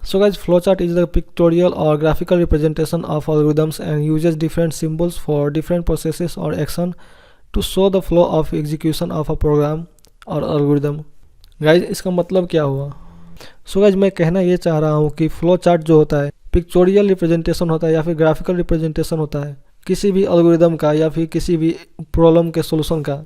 So guys, flowchart is the pictorial or graphical representation of algorithms and uses different symbols for different processes or action to show the flow of execution of a program और algorithm. Guys इसका मतलब क्या हुआ? So guys मैं कहना ये चाह रहा हूँ कि फ्लो चार्ट जो होता है पिक्चोरियल रिप्रेजेंटेशन होता है या फिर ग्राफिकल रिप्रेजेंटेशन होता है किसी भी एल्गोरिदम का या फिर किसी भी प्रॉब्लम के सॉल्यूशन का।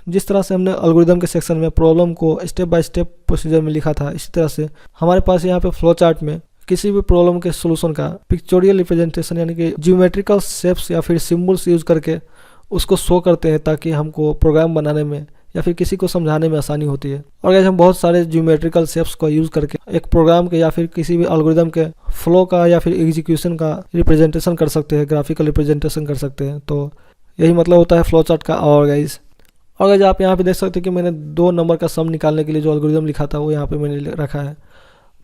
जिस तरह से हमने एल्गोरिदम के सेक्शन में प्रॉब्लम को स्टेप बाय स्टेप प्रोसीजर में लिखा था, इसी तरह से हमारे पास यहाँ पे फ्लो चार्ट में किसी भी प्रॉब्लम के सॉल्यूशन का पिक्चोरियल रिप्रेजेंटेशन यानी कि ज्योमेट्रिकल शेप्स या फिर सिम्बल्स यूज करके उसको शो करते हैं ताकि हमको प्रोग्राम बनाने में या फिर किसी को समझाने में आसानी होती है। और गाइस हम बहुत सारे ज्योमेट्रिकल शेप्स को यूज़ करके एक प्रोग्राम के या फिर किसी भी एल्गोरिदम के फ्लो का या फिर एग्जीक्यूशन का रिप्रेजेंटेशन कर सकते हैं, ग्राफिकल रिप्रेजेंटेशन कर सकते हैं। तो यही मतलब होता है फ्लो चार्ट का। और गाइस आप यहाँ पे देख सकते हैं कि मैंने 2 नंबर का सम निकालने के लिए जो एल्गोरिदम लिखा था वो यहाँ पे मैंने रखा है।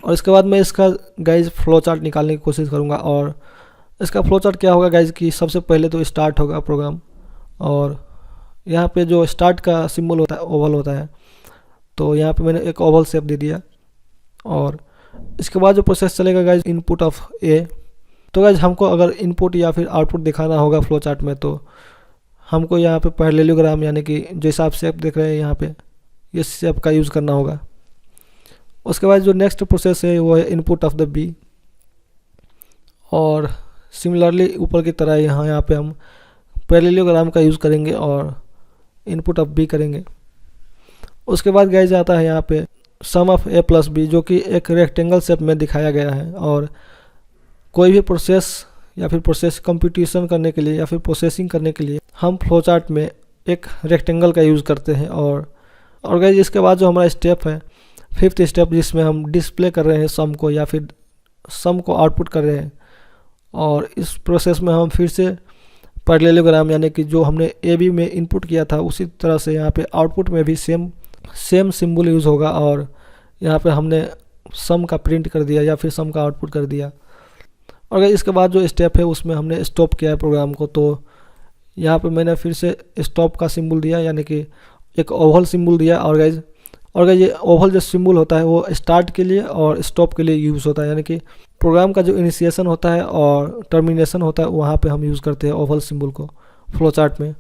और इसके बाद मैं इसका गाइज फ्लो चार्ट निकालने की कोशिश करूँगा। और इसका फ्लो चार्ट क्या होगा गाइज कि सबसे पहले तो स्टार्ट होगा प्रोग्राम, और यहाँ पे जो स्टार्ट का सिंबल होता है ओवल होता है, तो यहाँ पे मैंने एक ओवल शेप दे दिया। और इसके बाद जो प्रोसेस चलेगा गाइज इनपुट ऑफ ए। तो गाइज हमको अगर इनपुट या फिर आउटपुट दिखाना होगा फ्लो चार्ट में तो हमको यहाँ पे पैरेललोग्राम यानी कि जैसा आप शेप देख रहे हैं यहाँ पे ये शेप का यूज़ करना होगा। उसके बाद जो नेक्स्ट प्रोसेस है वो है इनपुट ऑफ द बी। और सिमिलरली ऊपर की तरह यहाँ पे हम पैरेललोग्राम का यूज़ करेंगे और इनपुट ऑफ बी करेंगे। उसके बाद गाइज आता है यहाँ पे सम ऑफ ए प्लस बी जो कि एक रेक्टेंगल शेप में दिखाया गया है। और कोई भी प्रोसेस या फिर प्रोसेस कंप्यूटेशन करने के लिए या फिर प्रोसेसिंग करने के लिए हम फ्लो चार्ट में एक रेक्टेंगल का यूज़ करते हैं। और गाइज इसके बाद जो हमारा स्टेप है 5th स्टेप जिसमें हम डिस्प्ले कर रहे हैं सम को या फिर सम को आउटपुट कर रहे हैं। और इस प्रोसेस में हम फिर से पैरेललोग्राम यानी कि जो हमने ए बी में इनपुट किया था उसी तरह से यहाँ पे आउटपुट में भी सेम सिंबल यूज़ होगा। और यहाँ पे हमने सम का प्रिंट कर दिया या फिर सम का आउटपुट कर दिया। और इसके बाद जो स्टेप है उसमें हमने स्टॉप किया है प्रोग्राम को, तो यहाँ पे मैंने फिर से स्टॉप का सिंबल दिया यानी कि एक ओवल सिंबल दिया। और गाइज ये ओवल जो सिंबल होता है वो स्टार्ट के लिए और स्टॉप के लिए यूज़ होता है, यानी कि प्रोग्राम का जो इनिशिएशन होता है और टर्मिनेशन होता है वहाँ पे हम यूज़ करते हैं ओवल सिंबल को फ्लो चार्ट में।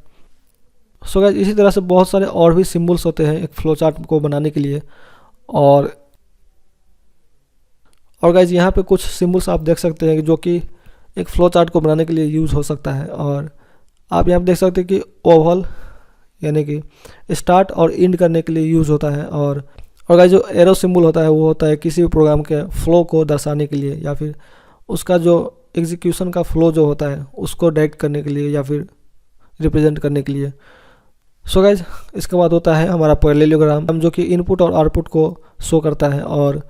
सो गाइज इसी तरह से बहुत सारे और भी सिंबल्स होते हैं एक फ्लो चार्ट को बनाने के लिए। और गाइज यहाँ पे कुछ सिंबल्स आप देख सकते हैं जो कि एक फ्लो चार्ट को बनाने के लिए यूज़ हो सकता है। और आप यहाँ पे देख सकते हैं कि ओवल यानी कि स्टार्ट और एंड करने के लिए यूज़ होता है। और गाइज जो एरो सिंबल होता है वो होता है किसी भी प्रोग्राम के फ्लो को दर्शाने के लिए या फिर उसका जो एग्जीक्यूशन का फ्लो जो होता है उसको डायरेक्ट करने के लिए या फिर रिप्रेजेंट करने के लिए। सो गाइज इसके बाद होता है हमारा पैरेललोग्राम जो कि इनपुट और आउटपुट को शो करता है। और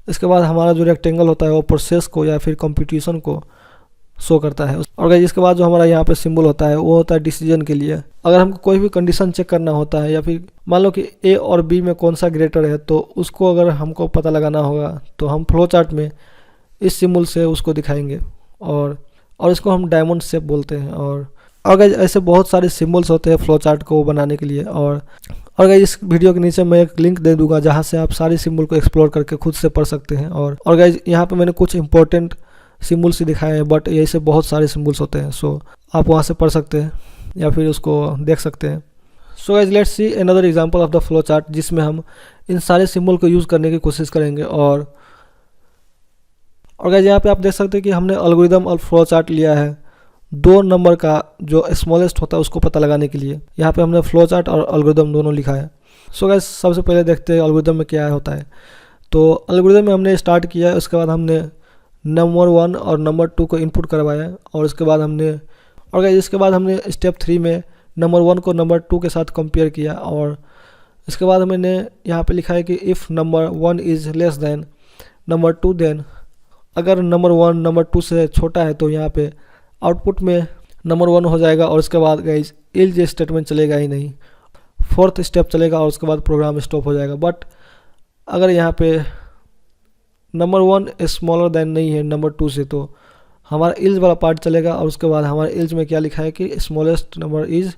इसके बाद हमारा जो रेक्टेंगल होता है वो प्रोसेस को या फिर कंप्यूटेशन को शो करता है। और गाइज इसके बाद जो हमारा यहाँ पे सिंबल होता है वो होता है डिसीजन के लिए। अगर हमको कोई भी कंडीशन चेक करना होता है या फिर मान लो कि ए और बी में कौन सा ग्रेटर है तो उसको अगर हमको पता लगाना होगा तो हम फ्लो चार्ट में इस सिंबल से उसको दिखाएंगे। और इसको हम डायमंड शेप बोलते हैं। और गाइज ऐसे बहुत सारे सिंबल्स होते हैं फ्लो चार्ट को बनाने के लिए। और गाइज इस वीडियो के नीचे मैं एक लिंक दे दूंगा जहाँ से आप सारे सिंबल को एक्सप्लोर करके खुद से पढ़ सकते हैं। और गाइज यहाँ पे मैंने कुछ इंपॉर्टेंट सिंबल्स ही दिखाए हैं बट ऐसे बहुत सारे सिंबल्स होते हैं, सो आप वहाँ से पढ़ सकते हैं या फिर उसको देख सकते हैं। सो guys let's see another example of the flow chart जिसमें हम इन सारे सिंबल को यूज़ करने की कोशिश करेंगे। और गाइज यहाँ पे आप देख सकते हैं कि हमने एल्गोरिदम और फ्लो चार्ट लिया है 2 नंबर का जो स्मॉलेस्ट होता है उसको पता लगाने के लिए। यहाँ पे हमने फ्लो चार्ट और एल्गोरिदम दोनों लिखा है। सो गाइज सबसे पहले देखते हैं एल्गोरिदम में क्या होता है। तो एल्गोरिदम में हमने स्टार्ट किया, उसके बाद हमने नंबर 1 और नंबर 2 को इनपुट करवाया। और इसके बाद हमने स्टेप 3 में नंबर 1 को नंबर 2 के साथ कंपेयर किया। और इसके बाद मैंने यहाँ पे लिखा है कि if number 1 is less than number 2 then अगर नंबर 1 नंबर 2 से छोटा है तो यहाँ पे आउटपुट में नंबर 1 हो जाएगा। और इसके बाद गाइज इल्ज स्टेटमेंट चलेगा ही नहीं, 4th स्टेप चलेगा और उसके बाद प्रोग्राम स्टॉप हो जाएगा। बट अगर यहाँ पे नंबर 1 स्मॉलर देन नहीं है नंबर 2 से तो हमारा इल्ज वाला पार्ट चलेगा। और उसके बाद हमारे इल्ज में क्या लिखा है कि स्मॉलेस्ट नंबर इज़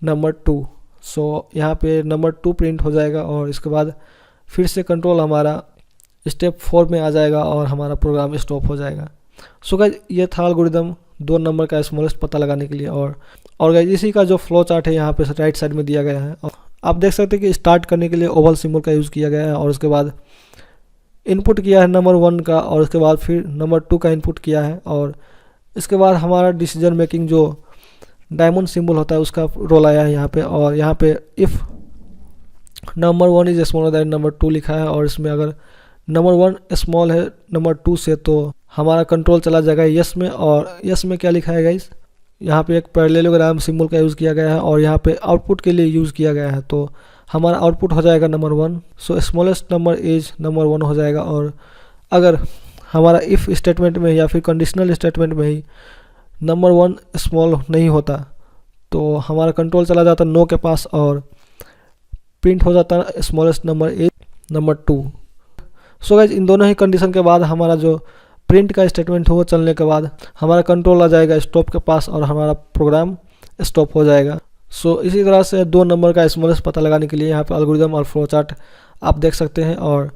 नंबर 2। सो यहाँ पे नंबर 2 प्रिंट हो जाएगा। और इसके बाद फिर से कंट्रोल हमारा स्टेप 4 में आ जाएगा और हमारा प्रोग्राम स्टॉप हो जाएगा। सो गाइज ये था एल्गोरिदम 2 नंबर का स्मॉलेस्ट पता लगाने के लिए। और गाइज इसी का जो फ्लो चार्ट है यहाँ पे राइट साइड में दिया गया है। और आप देख सकते हैं कि स्टार्ट करने के लिए ओवल सिंबल का यूज़ किया गया है और उसके बाद इनपुट किया है नंबर 1 का और उसके बाद फिर नंबर 2 का इनपुट किया है और इसके बाद हमारा डिसीजन मेकिंग जो डायमंड सिंबल होता है उसका रोल आया है यहाँ पे। और यहाँ पे if number 1 is smaller than number 2 लिखा है और इसमें अगर नंबर 1 स्मॉल है नंबर 2 से तो हमारा कंट्रोल चला जाएगा यस में। और यस में क्या लिखा है गाइस, यहाँ पे एक पैरेललोग्राम सिंबल का यूज़ किया गया है और यहाँ पे आउटपुट के लिए यूज़ किया गया है तो हमारा आउटपुट हो जाएगा number 1। So smallest number is number 1 हो जाएगा। और अगर हमारा इफ़ स्टेटमेंट में या फिर कंडीशनल स्टेटमेंट में ही नंबर 1 स्मॉल नहीं होता तो हमारा कंट्रोल चला जाता नो के पास और प्रिंट हो जाता smallest number is number 2। So guys in दोनों ही कंडीशन के बाद हमारा जो प्रिंट का स्टेटमेंट हो चलने के बाद हमारा कंट्रोल आ जाएगा स्टॉप के पास और हमारा प्रोग्राम स्टॉप हो जाएगा। सो इसी तरह से 2 नंबर का स्मॉलेस्ट पता लगाने के लिए यहाँ पे एल्गोरिदम और फ्लो चार्ट आप देख सकते हैं। और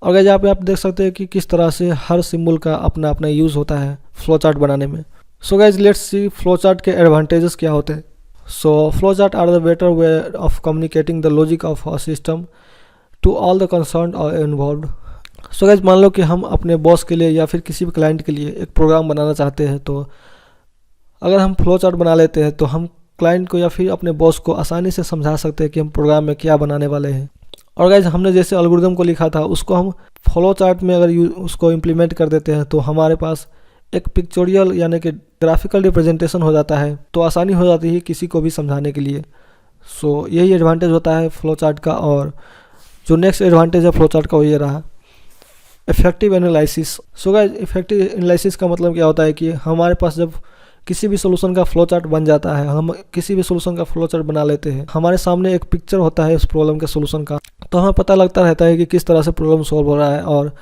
गाइज यहाँ पे आप देख सकते हैं कि किस तरह से हर सिंबल का अपना अपना यूज़ होता है फ्लो चार्ट बनाने में। So guys let's see flow chart के एडवांटेजेस क्या होते हैं। So flow chart are the better way of communicating the logic of a system to all the concern और इन्वॉल्व। सो गाइज मान लो कि हम अपने बॉस के लिए या फिर किसी भी क्लाइंट के लिए एक प्रोग्राम बनाना चाहते हैं तो अगर हम फ्लो चार्ट बना लेते हैं तो हम क्लाइंट को या फिर अपने बॉस को आसानी से समझा सकते हैं कि हम प्रोग्राम में क्या बनाने वाले हैं। और गाइज हमने जैसे एल्गोरिदम को लिखा था उसको हम फ्लो चार्ट में अगर उसको इम्प्लीमेंट कर देते हैं तो हमारे पास एक पिक्चोरियल यानी कि ग्राफिकल रिप्रेजेंटेशन हो जाता है तो आसानी हो जाती है किसी को भी समझाने के लिए। सो यही एडवांटेज होता है फ्लो चार्ट का। और जो नेक्स्ट एडवांटेज है फ्लो चार्ट का वो ये रहा effective analysis. So guys effective analysis का मतलब क्या होता है कि हमारे पास जब किसी भी सोल्यूशन का फ्लो चार्ट बन जाता है, हम किसी भी सोल्यूशन का फ्लो चार्ट बना लेते हैं, हमारे सामने एक पिक्चर होता है उस प्रॉब्लम के सोल्यूशन का, तो हमें पता लगता रहता है कि किस तरह से प्रॉब्लम सॉल्व हो रहा है और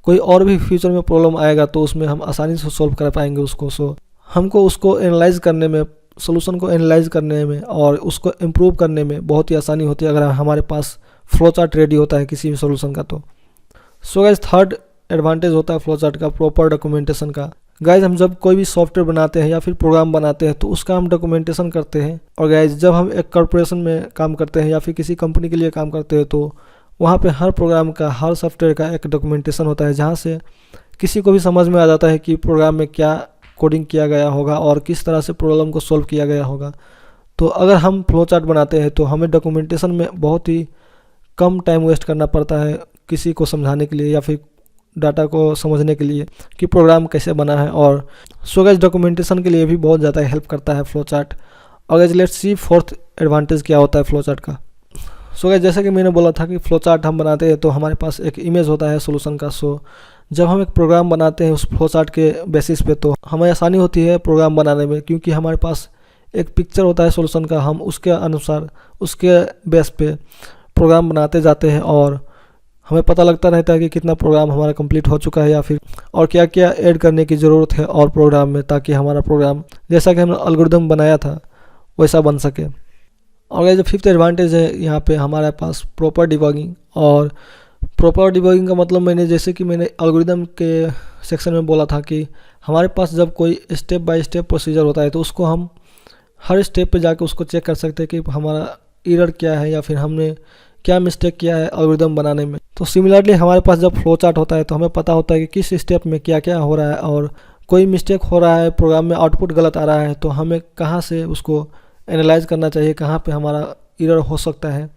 कोई और भी फ्यूचर में प्रॉब्लम आएगा तो उसमें हम आसानी से सॉल्व कर पाएंगे उसको। सो हमको उसको एनालाइज करने में, सोल्यूशन को एनालाइज करने में और उसको इम्प्रूव करने में बहुत ही आसानी होती है अगर हमारे पास फ्लो चार्ट रेडी होता है किसी भी सोल्यूशन का। तो सो गाइज थर्ड एडवांटेज होता है फ्लो चार्ट का प्रॉपर डॉक्यूमेंटेशन का। गाइज हम जब कोई भी सॉफ्टवेयर बनाते हैं या फिर प्रोग्राम बनाते हैं तो उसका हम डॉक्यूमेंटेशन करते हैं। और गाइज जब हम एक कॉर्पोरेशन में काम करते हैं या फिर किसी कंपनी के लिए काम करते हैं तो वहाँ पे हर प्रोग्राम का, हर सॉफ्टवेयर का एक डॉक्यूमेंटेशन होता है जहाँ से किसी को भी समझ में आ जाता है कि प्रोग्राम में क्या कोडिंग किया गया होगा और किस तरह से प्रॉब्लम को सॉल्व किया गया होगा। तो अगर हम फ्लो चार्ट बनाते हैं तो हमें डॉक्यूमेंटेशन में बहुत ही कम टाइम वेस्ट करना पड़ता है किसी को समझाने के लिए या फिर डाटा को समझने के लिए कि प्रोग्राम कैसे बना है। और सो गाइस डॉक्यूमेंटेशन के लिए भी बहुत ज़्यादा हेल्प करता है फ्लो चार्ट। और guys let's C fourth advantage क्या होता है फ्लो चार्ट का। सो गाइस जैसे कि मैंने बोला था कि फ्लो चार्ट हम बनाते हैं तो हमारे पास एक इमेज होता है सोल्यूशन का। सो जब हम एक प्रोग्राम बनाते हैं उस फ्लो चार्ट के बेसिस पे तो हमें आसानी होती है प्रोग्राम बनाने में, क्योंकि हमारे पास एक पिक्चर होता है सोल्यूशन का, हम उसके अनुसार उसके बेस पे प्रोग्राम बनाते जाते हैं और हमें पता लगता रहता है कि कितना प्रोग्राम हमारा कंप्लीट हो चुका है या फिर और क्या क्या ऐड करने की ज़रूरत है और प्रोग्राम में, ताकि हमारा प्रोग्राम जैसा कि हमने एल्गोरिदम बनाया था वैसा बन सके। और ये जो फिफ्थ एडवांटेज है यहाँ पे हमारे पास प्रॉपर डिबगिंग। और प्रॉपर डिबगिंग का मतलब जैसे कि मैंने एल्गोरिदम के सेक्शन में बोला था कि हमारे पास जब कोई स्टेप बाय स्टेप प्रोसीजर होता है तो उसको हम हर स्टेप पे जाके उसको चेक कर सकते हैं कि हमारा एरर क्या है या फिर हमने क्या मिस्टेक किया है एल्गोरिदम बनाने में। तो सिमिलरली हमारे पास जब फ्लो चार्ट होता है तो हमें पता होता है कि किस स्टेप में क्या क्या हो रहा है और कोई मिस्टेक हो रहा है, प्रोग्राम में आउटपुट गलत आ रहा है तो हमें कहाँ से उसको एनालाइज करना चाहिए, कहाँ पे हमारा एरर हो सकता है।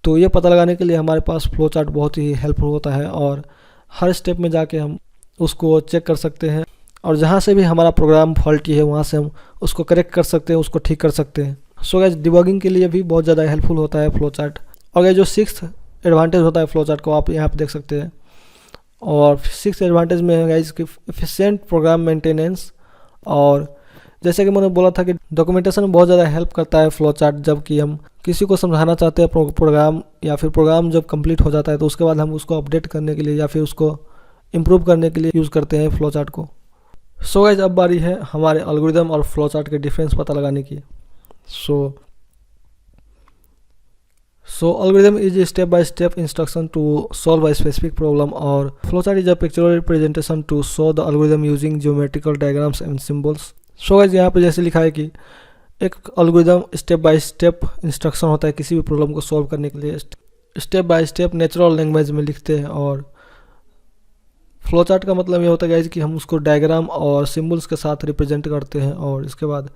तो ये पता लगाने के लिए हमारे पास फ्लो चार्ट बहुत ही हेल्पफुल होता है और हर स्टेप में जाके हम उसको चेक कर सकते हैं और जहाँ से भी हमारा प्रोग्राम फॉल्टी है वहाँ से हम उसको करेक्ट कर सकते हैं, उसको ठीक कर सकते हैं। सो गाइस डिबगिंग के लिए भी बहुत ज़्यादा हेल्पफुल होता है फ्लो चार्ट। और ये जो सिक्स्थ एडवांटेज होता है फ्लो चार्ट को आप यहाँ पे देख सकते हैं। और सिक्स्थ एडवांटेज में है गाइस कि एफिशिएंट प्रोग्राम मेंटेनेंस। और जैसे कि मैंने बोला था कि डॉक्यूमेंटेशन में बहुत ज़्यादा हेल्प करता है फ्लो चार्ट। जब कि हम किसी को समझाना चाहते हैं प्रोग्राम या फिर प्रोग्राम जब कंप्लीट हो जाता है तो उसके बाद हम उसको अपडेट करने के लिए या फिर उसको इम्प्रूव करने के लिए यूज़ करते हैं फ्लो चार्ट को। सो गाइस अब बारी है हमारे एल्गोरिदम और फ्लो चार्ट के डिफरेंस पता लगाने की। So algorithm is a step-by-step instruction to solve a specific problem, or flowchart is a pictorial representation to show the algorithm using geometrical diagrams and symbols. So guys यहाँ पे जैसे लिखा है कि एक algorithm step by step instruction होता है किसी भी प्रॉब्लम को सॉल्व करने के लिए, step by step natural language में लिखते हैं। और फ्लो चार्ट का मतलब ये होता है गाइज कि हम उसको डायग्राम और सिम्बल्स के साथ रिप्रेजेंट करते हैं। और इसके बाद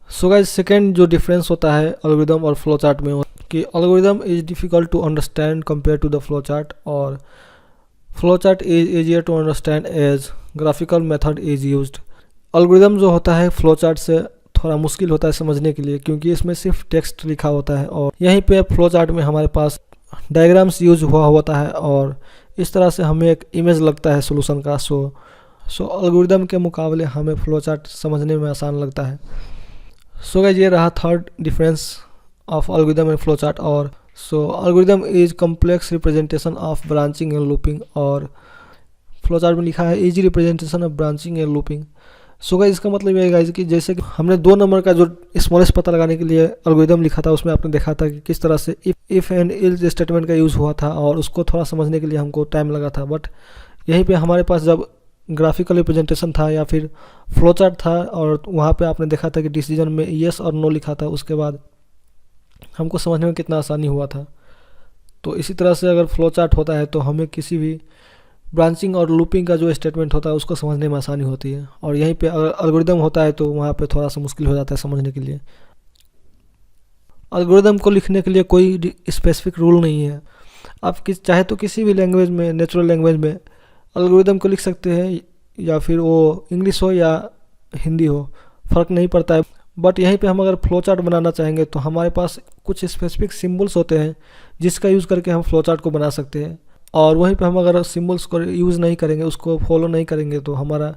सो गाइज सेकेंड जो डिफरेंस होता है एल्गोरिदम और फ्लो चार्ट में कि algorithm is difficult to understand compare to the flow chart, और flow chart is easier to understand as graphical method is used. Algorithm जो होता है फ्लो चार्ट से थोड़ा मुश्किल होता है समझने के लिए, क्योंकि इसमें सिर्फ टेक्स्ट लिखा होता है, और यहीं पे फ्लो चार्ट में हमारे पास डायग्राम्स यूज हुआ होता है, और इस तरह से हमें एक इमेज लगता है सोल्यूशन का। सो एल्गोरिदम के मुकाबले हमें फ्लो चार्ट समझने में आसान लगता है। सो गाइस ये रहा third difference of algorithm and flow chart. और so algorithm is complex representation of branching and looping, और फ्लो चार्ट में लिखा है easy representation of branching and looping. So guys इसका मतलब ये गाइस कि जैसे कि हमने 2 नंबर का जो स्मॉलेस्ट पता लगाने के लिए एल्गोरिदम लिखा था, उसमें आपने देखा था कि किस तरह से इफ एंड इल्स स्टेटमेंट का यूज़ हुआ था, और उसको थोड़ा समझने के लिए हमको टाइम लगा था। बट यहीं पे हमारे पास जब ग्राफिकल रिप्रेजेंटेशन था या फिर फ्लो चार्ट था, और वहाँ पे आपने देखा था कि डिसीजन में येस और नो लिखा था, उसके बाद हमको समझने में कितना आसानी हुआ था। तो इसी तरह से अगर फ्लो चार्ट होता है तो हमें किसी भी ब्रांचिंग और लूपिंग का जो स्टेटमेंट होता है उसको समझने में आसानी होती है, और यहीं पे अगर एल्गोरिदम होता है तो वहाँ पे थोड़ा सा मुश्किल हो जाता है समझने के लिए। एल्गोरिदम को लिखने के लिए कोई स्पेसिफिक रूल नहीं है, आप चाहे तो किसी भी लैंग्वेज में, नेचुरल लैंग्वेज में एल्गोरिदम को लिख सकते हैं, या फिर वो इंग्लिश हो या हिंदी हो, फ़र्क नहीं पड़ता है। बट यहीं पे हम अगर फ्लो चार्ट बनाना चाहेंगे तो हमारे पास कुछ स्पेसिफिक सिम्बल्स होते हैं जिसका यूज़ करके हम फ्लो चार्ट को बना सकते हैं, और वहीं पे हम अगर सिम्बल्स को यूज़ नहीं करेंगे, उसको फॉलो नहीं करेंगे, तो हमारा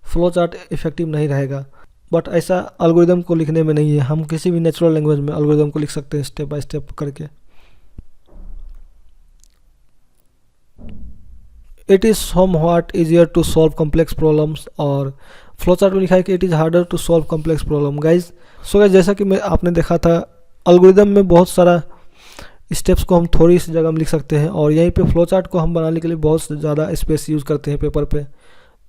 फ्लो चार्ट इफेक्टिव नहीं रहेगा। बट ऐसा एल्गोरिदम को लिखने में नहीं है, हम किसी भी नेचुरल लैंग्वेज में एल्गोरिदम को लिख सकते हैं स्टेप बाय स्टेप करके। It is somewhat easier to solve complex problems, और फ्लो चार्ट में लिखा है कि it is harder to solve complex problem. Guys so guys जैसा कि आपने देखा था एल्गोरिदम में बहुत सारा स्टेप्स को हम थोड़ी सी जगह में लिख सकते हैं, और यहीं पे फ्लो चार्ट को हम बनाने के लिए बहुत ज़्यादा स्पेस यूज़ करते हैं पेपर पे।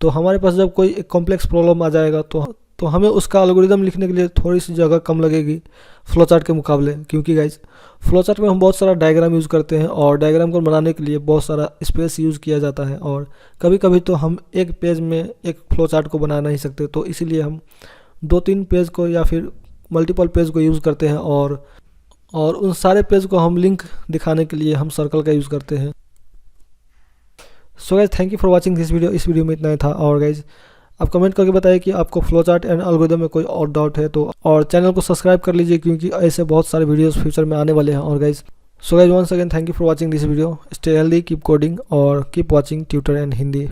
तो हमारे पास जब कोई एक कॉम्प्लेक्स प्रॉब्लम आ जाएगा तो हमें उसका एल्गोरिदम लिखने के लिए थोड़ी सी जगह कम लगेगी फ्लो चार्ट के मुकाबले, क्योंकि गाइज फ्लो चार्ट में हम बहुत सारा डायग्राम यूज़ करते हैं, और डायग्राम को बनाने के लिए बहुत सारा स्पेस यूज़ किया जाता है, और कभी कभी तो हम एक पेज में एक फ्लो चार्ट को बना नहीं सकते, तो इसीलिए हम 2-3 पेज को या फिर मल्टीपल पेज को यूज़ करते हैं, और उन सारे पेज को हम लिंक दिखाने के लिए हम सर्कल का यूज़ करते हैं। So guys thank you for watching this video. इस वीडियो में इतना ही था, और गाइज आप कमेंट करके बताइए कि आपको फ्लो चार्ट एंड एल्गोरिदम में कोई और डाउट है तो, और चैनल को सब्सक्राइब कर लीजिए, क्योंकि ऐसे बहुत सारे वीडियोस फ्यूचर में आने वाले हैं। और guys so guys once again thank you for watching this video. Stay healthy, keep coding और keep watching tutor and Hindi.